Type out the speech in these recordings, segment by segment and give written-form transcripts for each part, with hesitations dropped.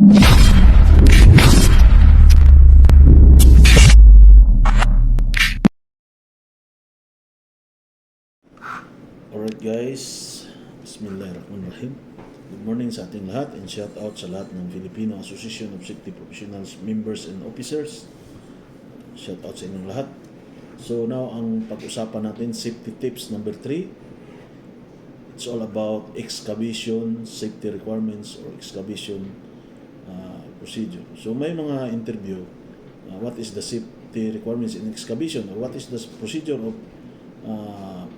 Alright guys, Bismillahirrahmanirrahim. Good morning sa ating lahat and shout out sa lahat ng Filipino Association of Safety Professionals members and officers. Shout out sa inyong lahat. So now ang pag-usapan natin, safety tips number 3. It's all about excavation, safety requirements or excavation procedure. So may mga interview, what is the safety requirements in excavation or what is the procedure of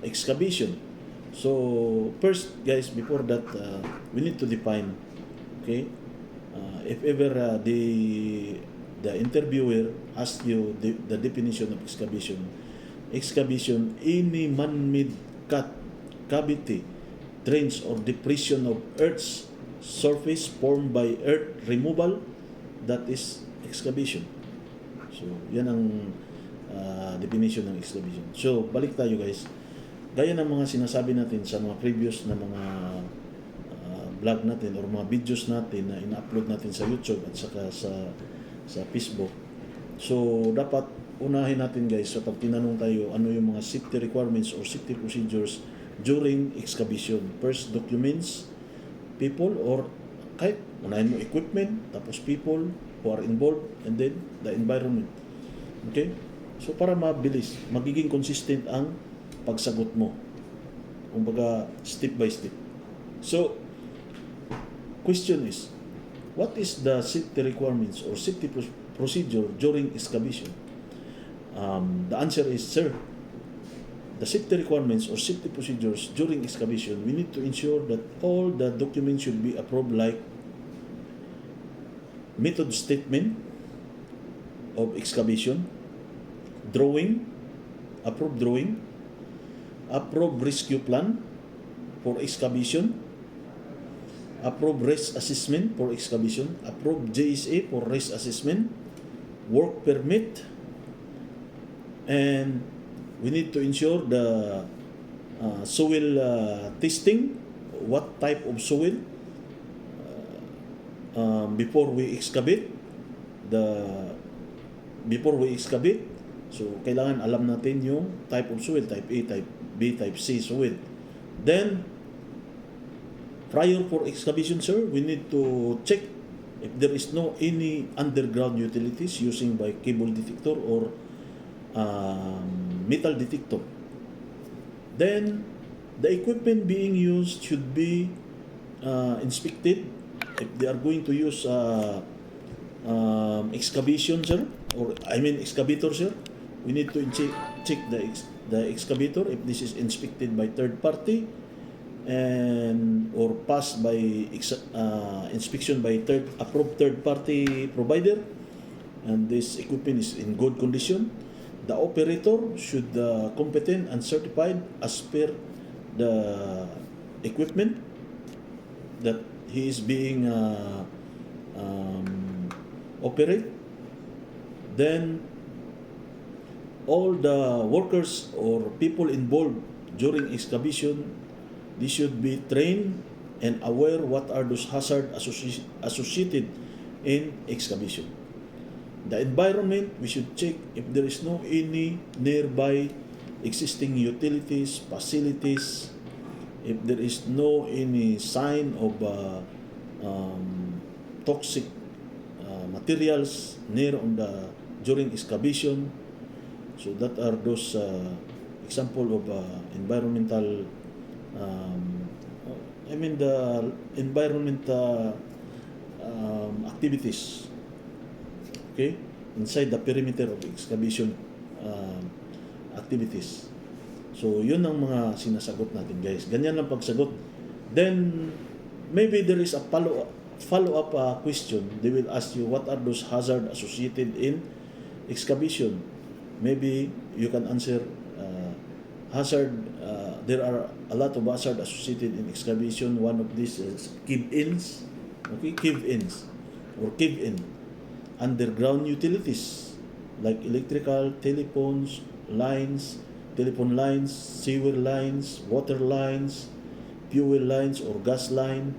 excavation. So first guys, before that we need to define, okay, if ever the interviewer asks you the definition of excavation, any man-made cavity, trench or depression of earth's surface formed by earth removal, that is excavation. So yan ang definition ng excavation. So balik tayo guys, gaya ng mga sinasabi natin sa mga previous na mga vlog natin or mga videos natin na ina-upload natin sa YouTube at saka sa Facebook. So dapat unahin natin guys, so pag tinanong tayo ano yung mga safety requirements or safety procedures during excavation, first documents, people, or kahit unahin mo equipment, tapos people who are involved, and then the environment. Okay? So para mabilis, magiging consistent ang pagsagot mo. Kumbaga, step by step. So, question is, what is the safety requirements or safety procedure during excavation? The answer is, sir, the safety requirements or safety procedures during excavation, we need to ensure that all the documents should be approved, like method statement of excavation, approved drawing, approved rescue plan for excavation, approved risk assessment for excavation, approved JSA for risk assessment, work permit, and we need to ensure the soil testing, what type of soil before we excavate. So kailangan alam natin yung type of soil, type A, type B, type C soil. Then prior for excavation, sir, we need to check if there is no any underground utilities using by cable detector or metal detector. Then the equipment being used should be inspected. If they are going to use excavation, sir, or excavator, sir, we need to check the excavator if this is inspected by third party and or passed by inspection by approved third party provider, and this equipment is in good condition. The operator should competent and certified as per the equipment that he is being operate. Then all the workers or people involved during excavation, they should be trained and aware what are those hazards associated in excavation. The environment, we should check if there is no any nearby existing utilities, facilities, if there is no any sign of toxic materials near on the during excavation. So that are those example of environmental the environmental activities, okay, inside the perimeter of excavation activities. So yun ang mga sinasagot natin guys, ganyan lang pagsagot. Then maybe there is a follow-up question. They will ask you what are those hazards associated in excavation. Maybe you can answer hazard. There are a lot of hazard associated in excavation. One of these is cave-ins. Okay, cave-ins or cave-in. Underground utilities like electrical, telephone lines, sewer lines, water lines, fuel lines or gas line.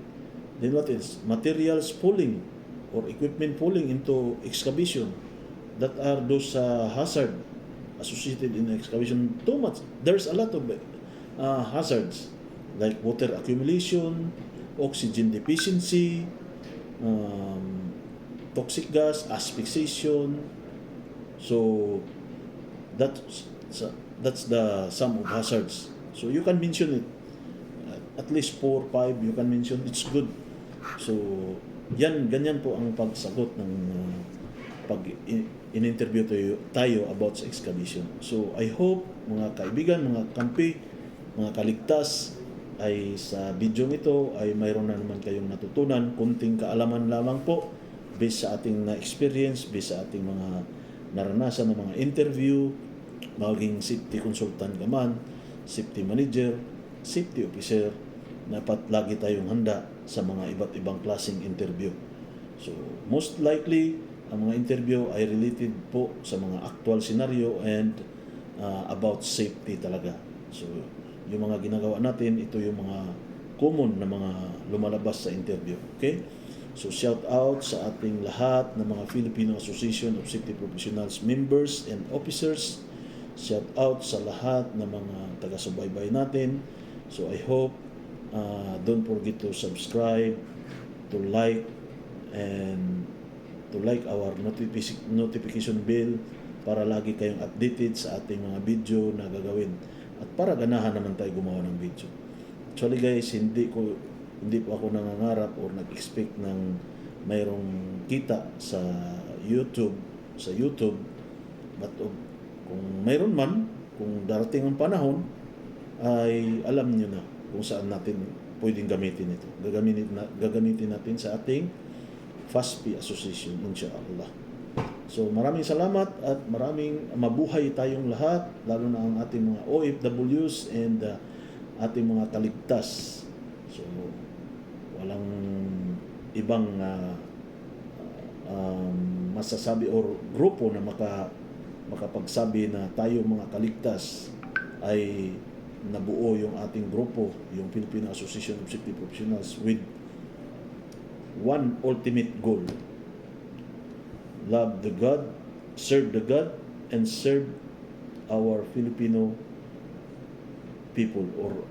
Then what else? Materials pooling or equipment falling into excavation, that are those hazard associated in excavation. Too much. There's a lot of hazards like water accumulation, oxygen deficiency, toxic gas, asphyxiation. So that's the sum of hazards. So you can mention it. At least 4, 5 you can mention. It's good. So ganyan po ang pagsagot ng pag in-interview tayo about sa excavation. So I hope mga kaibigan, mga kampi, mga kaligtas, ay sa video ito ay mayroon na naman kayong natutunan, kunting kaalaman lamang po based sa ating na-experience, based sa ating mga naranasan ng mga interview, maging safety consultant ka man, safety manager, safety officer, dapat lagi tayong handa sa mga iba't ibang klaseng interview. So, most likely, ang mga interview ay related po sa mga actual scenario and about safety talaga. So, yung mga ginagawa natin, ito yung mga common na mga lumalabas sa interview. Okay? So, shout out sa ating lahat ng mga Filipino Association of Safety Professionals members and officers. Shout out sa lahat ng mga taga-subaybay natin. So, I hope don't forget to subscribe, to like, and to like our notification bell para lagi kayong updated sa ating mga video na gagawin. At para ganahan naman tayo gumawa ng video. Actually guys, hindi po ako nangangarap or nag-expect ng mayroong kita sa YouTube. But kung mayroon man, kung darating ang panahon, ay alam nyo na kung saan natin pwedeng gamitin ito. Gagamitin natin sa ating FASP Association, inshallah. So maraming salamat at maraming mabuhay tayong lahat, lalo na ang ating mga OFWs and ating mga kaligtas. So walang ibang masasabi or grupo na makapagsabi na tayo mga kaligtas ay nabuo yung ating grupo, yung Filipino Association of Safety Professionals, with one ultimate goal: love the God, serve the God, and serve our Filipino people, or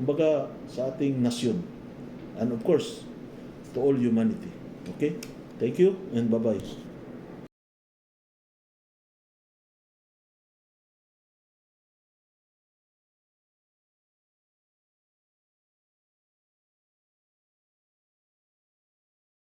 kumbaga sa ating nasyon, and of course to all humanity. Okay? Thank you and bye-bye.